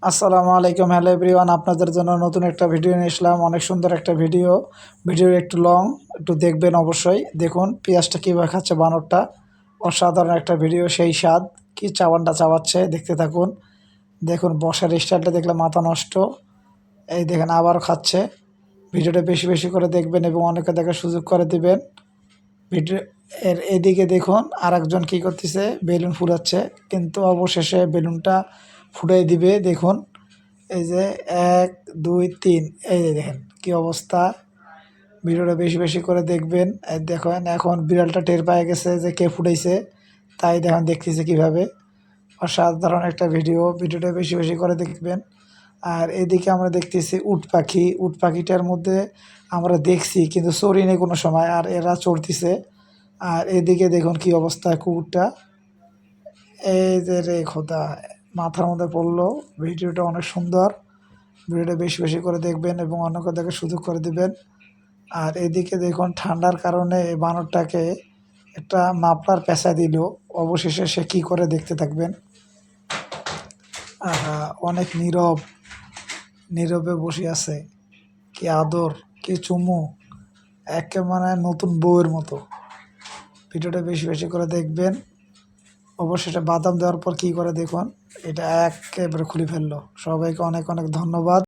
আসসালামু আলাইকুম, hello everyone. আপনাদের জন্য নতুন একটা ভিডিও নিয়ে আসলাম। অনেক সুন্দর একটা ভিডিও একটু লং, একটু দেখবেন অবশ্যই। দেখুন পেঁয়াজটা কীভাবে খাচ্ছে বানরটা, অসাধারণ একটা ভিডিও, সেই স্বাদ। কি চাবানটা চাবাচ্ছে, দেখতে থাকুন। দেখুন বসার স্টাইলটা দেখলে মাথা নষ্ট। এই দেখেন আবারও খাচ্ছে। ভিডিওটা বেশি বেশি করে দেখবেন এবং অনেকে দেখার সুযোগ করে দিবেন। ভিডিও এদিকে দেখুন আরেকজন কী করতেছে, বেলুন ফুলাচ্ছে, কিন্তু অবশেষে বেলুনটা ফুটাই দিবে। দেখুন এই যে 1 2 3, এই যে দেখেন কী অবস্থা। ভিডিওটা বেশি বেশি করে দেখবেন। এই দেখেন এখন বিড়ালটা টের পেয়ে গেছে যে কে ফুটাইছে, তাই দেখেন দেখতেছে কীভাবে। অসাধারণ একটা ভিডিওটা বেশি বেশি করে দেখবেন। আর এদিকে আমরা দেখতেছি উট পাখিটার মধ্যে আমরা দেখছি কিন্তু চড়িনি কোনো সময়, আর এরা চড়তিছে। আর এদিকে দেখুন কি অবস্থা কুকুরটা, এই যে রে খোদা, মাথার মধ্যে পড়লো। ভিডিওটা অনেক সুন্দর, ভিডিওটা বেশি বেশি করে দেখবেন এবং অন্যকে দেখার সুযোগ করে দিবেন। আর এদিকে দেখুন ঠান্ডার কারণে এই বানরটাকে একটা মাফলার পেঁচা দিল। অবশেষে সে কী করে দেখতে থাকবেন। আহা, অনেক নীরবে বসে আছে। কি আদর, কি চুমু, একেবারে নতুন বউয়ের মতো। ভিডিওটা বেশি বেশি করে দেখবেন। অবশেষে বাদাম দেওয়ার পর কী করে দেখুন, এটা একেবারে খুলে ফেললো। সবাইকে অনেক অনেক ধন্যবাদ।